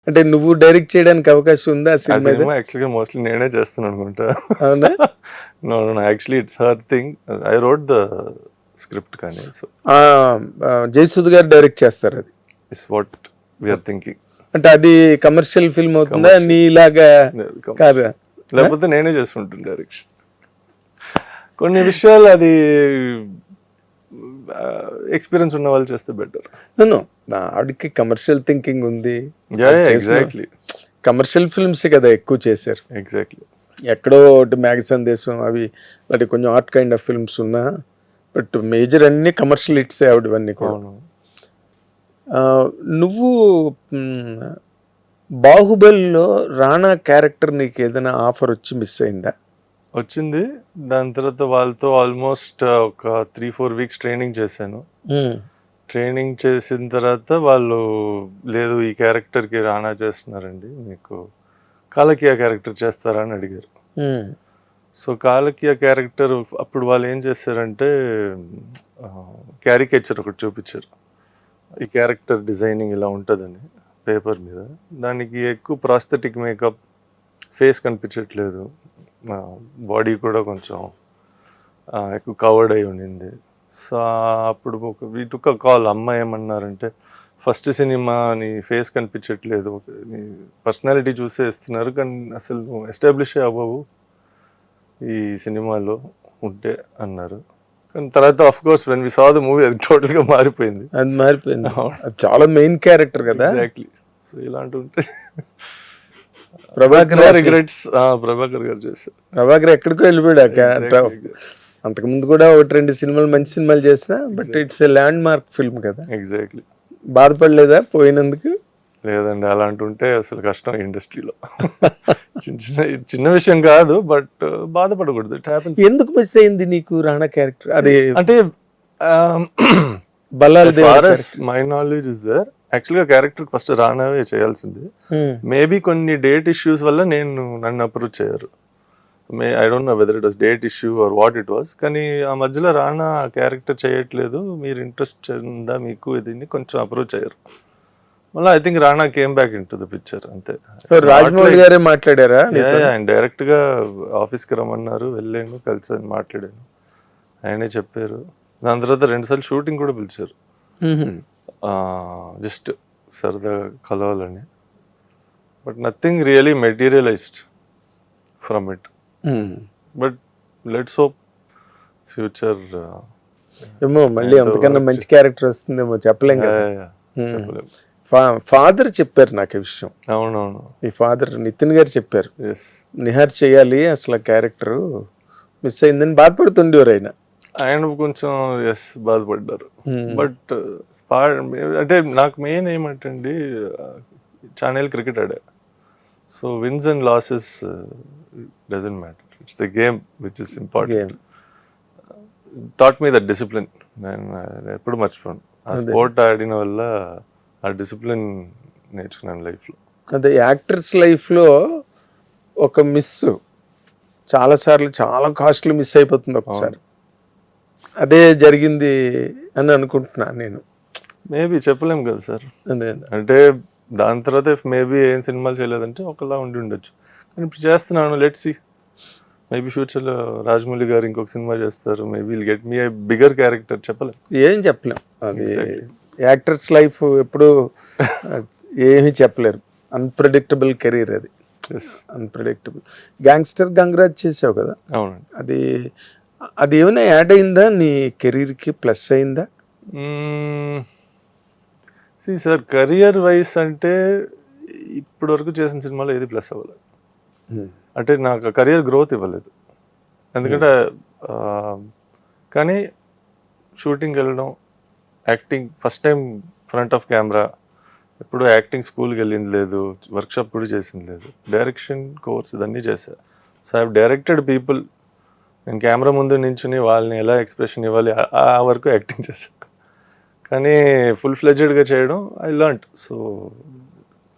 అంటే నువ్వు డైరెక్ట్ చేయడానికి అవకాశం ఉందా ఆ ఆ సినిమా? సినిమా యాక్చువల్గా మోస్ట్లీ నేనే చేస్తాను అనుకుంటా. అవునా? No no actually it's her thing. I wrote the script కానీ సో ఆ, జయసుద్ గారు డైరెక్ట్ చేస్తారు అది. It's what we are thinking. అంటే అది కమర్షియల్ ఫిల్మ్ అవుతుందా Commercial. నీలాగా? కాదా? లేకపోతే నేనే చేసుకుంటాను డైరెక్షన్. కొన్ని విషయాలు అది ఎక్స్పీరియన్స్ ఉన్న వాళ్ళు చేస్తే బెటర్. నన్ను ఆవిడకి కమర్షియల్ థింకింగ్ ఉంది. ఎగ్జాక్ట్లీ కమర్షియల్ ఫిల్మ్స్ కదా ఎక్కువ చేశారు. ఎగ్జాక్ట్లీ. ఎక్కడో ఒకటి మ్యాగ సందేశం అవి వాటి కొంచెం ఆర్ట్ కైండ్ ఆఫ్ ఫిల్మ్స్ ఉన్నా, బట్ మేజర్ అన్ని కమర్షియల్ హిట్స్ ఆవిడవన్నీ కూడా. అవును. ఆ, నువ్వు బాహుబలిలో రాణా క్యారెక్టర్ నీకు ఏదైనా ఆఫర్ వచ్చి మిస్ అయిందా? వచ్చింది. దాని తర్వాత వాళ్ళతో ఆల్మోస్ట్ ఒక 3-4 వీక్స్ ట్రైనింగ్ చేశాను. ట్రైనింగ్ చేసిన తర్వాత వాళ్ళు లేదు ఈ క్యారెక్టర్కి రాణా చేస్తున్నారండి, మీకు కాలకియా క్యారెక్టర్ చేస్తారా అని అడిగారు. సో కాలకియా క్యారెక్టర్ అప్పుడు వాళ్ళు ఏం చేశారంటే క్యారికేచర్ ఒకటి చూపించారు, ఈ క్యారెక్టర్ డిజైనింగ్ ఇలా ఉంటుందని పేపర్ మీద. దానికి ఎక్కువ ప్రాస్థెటిక్ మేకప్, ఫేస్ కనిపించట్లేదు, బాడీ కూడా కొంచెం ఎక్కువ కవర్డ్ అయి ఉండింది. సో అప్పుడు వీటికి కాల్ అమ్మ ఏమన్నారంటే, ఫస్ట్ సినిమా నీ ఫేస్ కనిపించట్లేదు, నీ పర్సనాలిటీ చూసే ఇస్తున్నారు కానీ అసలు నువ్వు ఎస్టాబ్లిష్ అవ్వవు ఈ సినిమాలో ఉంటే అన్నారు. కానీ తర్వాత of course when we saw the movie అది టోటల్గా మారిపోయింది. అది మారిపోయింది. అది చాలా మెయిన్ క్యారెక్టర్ కదా. ఎగ్జాక్ట్లీ. సో ఇలాంటి ఉంటే ప్రభాకర్ రిగ్రెట్స్ ప్రభాకర్ గారు చేశారు. ప్రభాకర్ ఎక్కడికో వెళ్ళిపోయాడు. అంతకు ముందు కూడా 1-2 సినిమాలు మంచి సినిమాలు చేసినా, but it's a land mark film కదా. ఎగ్జాక్ట్లీ. బాధపడలేదా పోయినందుకు? లేదండి, అలాంటి ఉంటే అసలు కష్టం ఇండస్ట్రీలో. చిన్న విషయం కాదు, బట్ బాధపడకూడదు. It happens. ఎందుకు మిస్ అయింది నీకు రాణా క్యారెక్టర్? అది అంటే Ballala my knowledge is there. యాక్చువల్గా క్యారెక్టర్ ఫస్ట్ రాణావే చేయాల్సింది. మేబీ కొన్ని డేట్ ఇష్యూస్ వల్ల నన్ను అప్రూవ్ చేయరు. I don't know whether it was date issue or what it was. కానీ ఆ మధ్యలో రాణా క్యారెక్టర్ చేయట్లేదు, మీరు ఇంట్రెస్ట్ ఉందా మీకు, ఇది కొంచెం అప్రూవ్ చేయరు. మళ్ళీ I think Rana came back in to the picture అంతే. రాజమౌళి గారే మాట్లాడారా? ఆయన డైరెక్ట్ గా ఆఫీస్కి రమ్మన్నారు, వెళ్ళాను, కలిసాను, మాట్లాడాను, ఆయనే చెప్పారు. దాని తర్వాత 2 సార్లు షూటింగ్ కూడా పిలిచారు, జస్ట్ సరదా కలవాలని. But nothing really materialised from it. But let's hope future ఏమో మళ్ళీ అంతకన్నా మంచి క్యారెక్టర్ వస్తుందేమో, చెప్పలేం కదా. ఫాదర్ చెప్పారు నాకు ఈ విషయం. అవునవును. ఈ ఫాదర్ నితిన్ గారు చెప్పారు, నిహార్ చేయాలి అసలు క్యారెక్టర్ మిస్ అయిందని బాధపడుతుండేవారు ఆయన. ఆయన కొంచెం బాధపడ్డారు. బట్ అంటే నాకు మెయిన్ ఏమంటే అండి, ఛానల్ క్రికెట్ ఆడా. So wins and losses doesn't matter, it's the game which is important. Taught me that discipline. నేను ఎప్పుడు మర్చిపోను. ఆ స్పోర్ట్ ఆడిన వల్ల ఆ డిసిప్లిన్ నేర్చుకున్నాను లైఫ్లో. అదే యాక్టర్స్ లైఫ్లో ఒక మిస్ చాలాసార్లు చాలా కాస్ట్లీ మిస్ అయిపోతుంది ఒకసారి. అదే జరిగింది అని అనుకుంటున్నాను నేను. మేబీ చెప్పలేం కదా సార్. అదే అంటే దాని తర్వాత మేబీ ఏం సినిమాలు చేయలేదంటే ఒకలా ఉండి ఉండొచ్చు. కానీ ఇప్పుడు చేస్తున్నాను, లెట్స్ సీ. మేబీ ఫ్యూచర్లో రాజమౌళి గారు ఇంకొక సినిమా చేస్తారు, maybe will get me a bigger character. చెప్పలేం, ఏం చెప్పలేం. అది యాక్టర్స్ లైఫ్ ఎప్పుడు ఏమీ చెప్పలేరు. అన్ప్రెడిక్టబుల్ కెరీర్ అది, అన్ప్రెడిక్టబుల్. గ్యాంగ్స్టర్ గంగరాజ్ చేసావు కదా. అవునండి. అది ఏమైనా యాడ్ అయిందా నీ కెరీర్కి, ప్లస్ అయిందా? సార్ కెరియర్ వైస్ అంటే ఇప్పటి వరకు చేసిన సినిమాలో ఏది ప్లస్ అవ్వలేదు. అంటే నాకు కెరియర్ గ్రోత్ ఇవ్వలేదు. ఎందుకంటే కానీ షూటింగ్ వెళ్ళడం, acting first time front of camera, ఎప్పుడు యాక్టింగ్ స్కూల్కి వెళ్ళింది లేదు, వర్క్షాప్ కూడా చేసింది లేదు, డైరెక్షన్ కోర్స్ ఇదన్నీ చేశా. So I have directed people. నేను కెమెరా ముందు నించుని వాళ్ళని ఎలా ఎక్స్ప్రెషన్ ఇవ్వాలి ఆ వరకు యాక్టింగ్ చేశాను. కానీ ఫుల్ ఫ్లెడ్జెడ్గా చేయడం I learned. So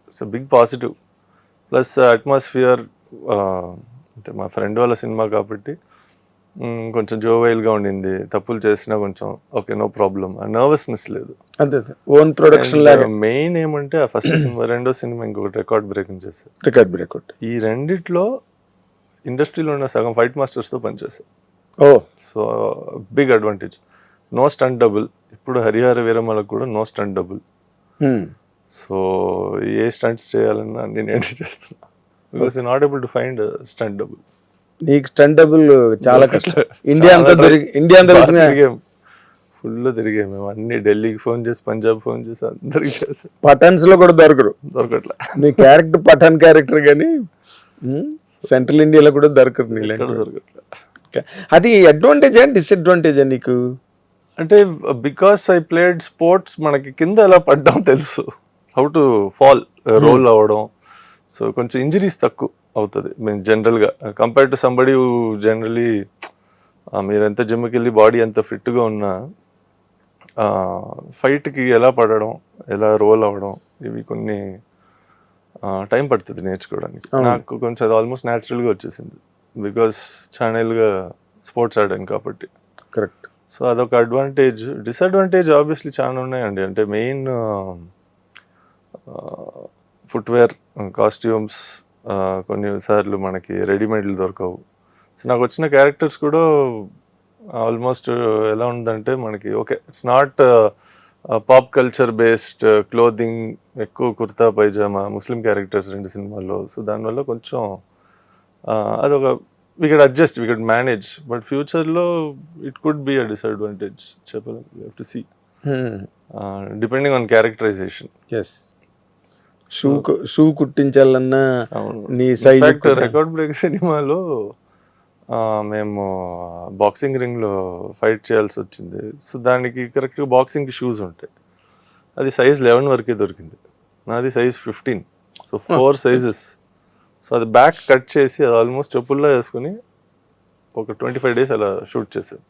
it's a big positive. Plus atmosphere, అంటే మా ఫ్రెండ్ వాళ్ళ సినిమా కాబట్టి కొంచెం జోవైల్గా ఉండింది, తప్పులు చేసినా కొంచెం ఓకే నో ప్రాబ్లం, నర్వస్నెస్ లేదు. అదే ఓన్ ప్రొడక్షన్ లాగా. మెయిన్ ఏమంటే ఆ ఫస్ట్ సినిమా, రెండో సినిమా ఇంకొకటి రికార్డ్ బ్రేకింగ్ చేశారు. Record breakout. ఈ రెండిట్లో ఇండస్ట్రీలో ఉన్న సగం ఫైట్ మాస్టర్స్తో పనిచేశారు. Oh, so big advantage. No stunt double. ఇప్పుడు హరిహర వీరమలకు కూడా నో స్టంట్ డబుల్. సో ఏ స్టంట్స్ చేయాలన్నా నేను చేస్తున్నా, because not able to find stunt double. నీకు స్టంట్ డబుల్ చాలా కష్టం. ఇండియా అంతా తిరిగాం, ఫుల్ తిరిగాం మేము. అన్ని ఢిల్లీకి ఫోన్ చేసి, పంజాబ్ ఫోన్ చేసి అందరికి చేస్తాం. పఠాన్స్ లో కూడా దొరకట్లే. నీ క్యారెక్టర్ పఠాన్ క్యారెక్టర్ కానీ సెంట్రల్ ఇండియాలో కూడా దొరకరు. నీ దొరకట్లే. అది అడ్వాంటేజా డిసడ్వాంటేజా నీకు? అంటే బికాస్ ఐ ప్లేడ్ స్పోర్ట్స్, మనకి కింద ఎలా పడ్డాం తెలుసు, హౌ టు ఫాల్, రోల్ అవ్వడం. సో కొంచెం ఇంజరీస్ తక్కువ అవుతుంది మేము జనరల్గా కంపేర్ టు సంబడి జనరలీ. మీరు ఎంత జిమ్కి వెళ్ళి బాడీ ఎంత ఫిట్గా ఉన్నా ఫైట్కి ఎలా పడడం, ఎలా రోల్ అవ్వడం, ఇవి కొన్ని టైం పడుతుంది నేర్చుకోవడానికి. నాకు కొంచెం అది ఆల్మోస్ట్ న్యాచురల్గా వచ్చేసింది, బికాస్ ఛానల్గా స్పోర్ట్స్ ఆడాను కాబట్టి. కరెక్ట్. సో అదొక అడ్వాంటేజ్. డిసడ్వాంటేజ్ ఆబ్వియస్లీ చాలా ఉన్నాయండి. అంటే మెయిన్ ఫుట్వేర్, కాస్ట్యూమ్స్, కొన్నిసార్లు మనకి రెడీమేడ్లు దొరకవు. సో నాకు వచ్చిన క్యారెక్టర్స్ కూడా ఆల్మోస్ట్ ఎలా ఉందంటే మనకి okay it's not pop culture based clothing, ఎక్కువ కుర్తా పైజామా, ముస్లిం క్యారెక్టర్స్ 2 సినిమాల్లో. సో దానివల్ల కొంచెం అదొక we could adjust, we could manage. But ఫ్యూచర్లో it could be a disadvantage, చెప్పలేం. You have to see depending on characterization. Yes. Shoe కుట్టించాలన్నా నీ సైజ్. రికార్డ్ బ్రేక్ సినిమాలో మేము బాక్సింగ్ రింగ్లో ఫైట్ చేయాల్సి వచ్చింది. సో దానికి కరెక్ట్గా బాక్సింగ్కి షూస్ ఉంటాయి. అది సైజ్ 11 వరకే దొరికింది, నాది సైజ్ 15. So 4 sizes. సో అది బ్యాక్ కట్ చేసి అది ఆల్మోస్ట్ చెప్పుల్లో వేసుకుని ఒక 25 days అలా షూట్ చేశాను.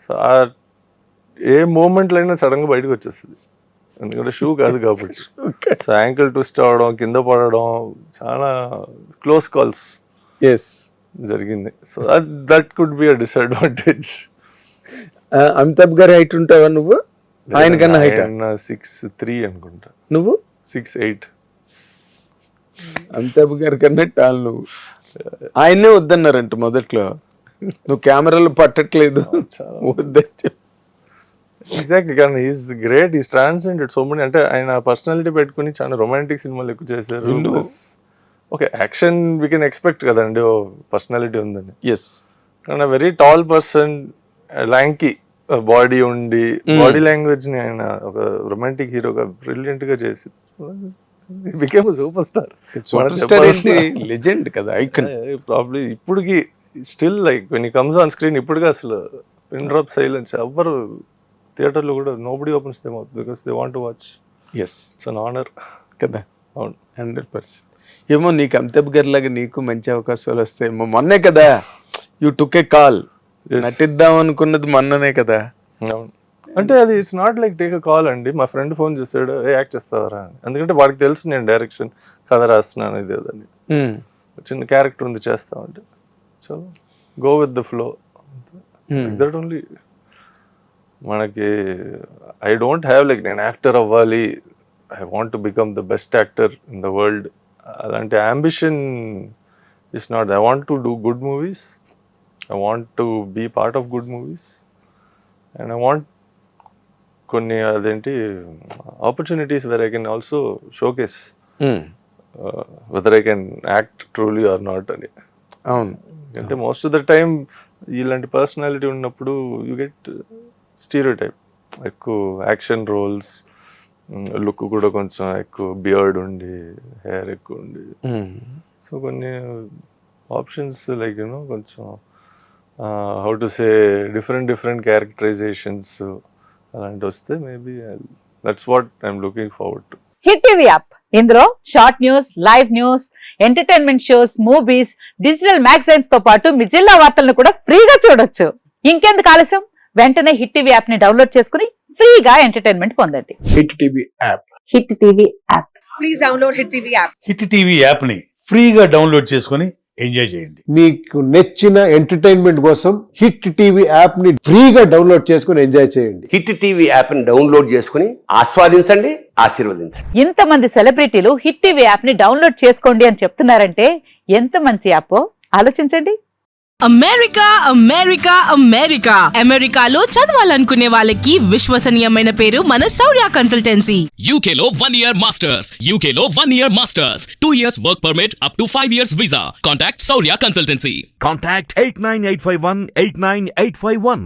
సో ఏ మూమెంట్లో అయినా సడన్గా బయటకు వచ్చేస్తుంది, ఎందుకంటే షూ కాదు కాబట్టి. సో యాంకిల్ ట్విస్ట్ అవ్వడం, కింద పడడం, చాలా క్లోజ్ కాల్స్ జరిగింది. So that could be a disadvantage. Amitabh గారి హైట్ ఉంటావా నువ్వు? ఆయన కన్నా హైట్? 6'3" అనుకుంటా. నువ్వు 6'8". అమితాబ్ గారి కన్నా టాల్ నువ్వు. ఆయన్నే వద్దన్నారంట మొదట్లో, నువ్వు కెమెరాలు పట్టట్లేదు వద్దని. ఎగ్జాక్ట్లీ, కానీ is great, is transcended so many. అంటే ఆయన పర్సనాలిటీ పెట్టుకుని చాలా రొమాంటిక్ సినిమాలు ఎక్కువ చేశారు. Okay, action we can expect కదండి, ఓ పర్సనాలిటీ ఉందని. ఎస్. కానీ వెరీ టాల్ పర్సన్, ల్యాంకీ బాడీ ఉండి, బాడీ లాంగ్వేజ్ ని ఆయన ఒక రొమాంటిక్ హీరోగా బ్రిలియంట్ గా చేసి బికేమ్ సూపర్ స్టార్. లెజెండ్ కదా, ఐకాన్. ప్రాబ్లీ ఇప్పటికి still like when he comes on screen, ఇప్పటికి అసలు పిన్ డ్రాప్ సైలెన్స్. ఎవ్వరు థియేటర్లో కూడా nobody opens them out because they want to watch. Yes, it's an honour కదా. అవును, 100%. ఏమో నీకు అమితాబ్ గారి లాగా నీకు మంచి అవకాశాలు వస్తాయేమో. మొన్నే కదా యూ టుక్ ఏ కాల్, నటిద్దాం అనుకున్నది మొన్ననే కదా. అవును, అంటే అది it's not like take a call అండి. మా ఫ్రెండ్ ఫోన్ చేశాడు, యాక్ట్ చేస్తావరా అని. ఎందుకంటే వాడికి తెలుసు నేను డైరెక్షన్, కథ రాస్తున్నాను, ఇది అదని. చిన్న క్యారెక్టర్ ఉంది చేస్తామంటే, so go with the flow, that only. మనకి ఐ డోంట్ హ్యావ్ లైక్ నేను యాక్టర్ అవ్వాలి, I want to become the best actor in the world. అలాంటి ambition is not. I want to do good movies, I want to be part of good movies, and I want కొన్ని అదేంటి opportunities where I can also showcase whether I can act truly or not అని. అవును, అంటే most of the time ఇలాంటి personality ఉన్నప్పుడు you get stereotype. ఎక్కువ action roles, look కూడా కొంచెం ఎక్కువ బియర్డ్ ఉండి, హెయిర్ ఎక్కువ ఉండి. సో కొన్ని ఆప్షన్స్ లైక్ యూనో కొంచెం how to say different characterizations అలాంటి వస్తే maybe that's what I'm looking forward to. Hit TV app, ఇందులో short news, live news, entertainment shows, movies, digital magazines తో పాటు మీ జిల్లా వార్తలను కూడా ఫ్రీగా చూడొచ్చు. ఇంకెందుకు ఆలస్యం, వెంటనే హిట్ టీవీ యాప్ ని డౌన్లోడ్ చేసుకుని ఫ్రీగా ఎంటర్టైన్మెంట్ పొందండి. Hit TV app. Hit TV app. Please download hit TV app. Hit TV యాప్ని ఫ్రీగా డౌన్లోడ్ చేసుకొని ఎంజాయ్ చేయండి. మీకు నచ్చిన ఎంటర్టైన్మెంట్ కోసం హిట్ టీవీ యాప్ ని ఫ్రీగా డౌన్లోడ్ చేసుకుని ఎంజాయ్ చేయండి. హిట్ టీవీ యాప్ని డౌన్లోడ్ చేసుకుని ఆస్వాదించండి, ఆశీర్వదించండి. ఇంతమంది సెలబ్రిటీలు హిట్ టీవీ యాప్ ని డౌన్లోడ్ చేసుకోండి అని చెప్తున్నారంటే ఎంత మంచి యాప్ ఆలోచించండి. అమెరికా అమెరికా అమెరికా అమెరికాలో చదవాలనుకునే వాళ్ళకి విశ్వసనీయమైన పేరు మన శౌర్య కన్సల్టెన్సీ. UK లో 1 year masters. UK లో 1 year masters. 2 years work permit up to 5 years visa. Contact Saurya Consultancy. Contact 89851 89851.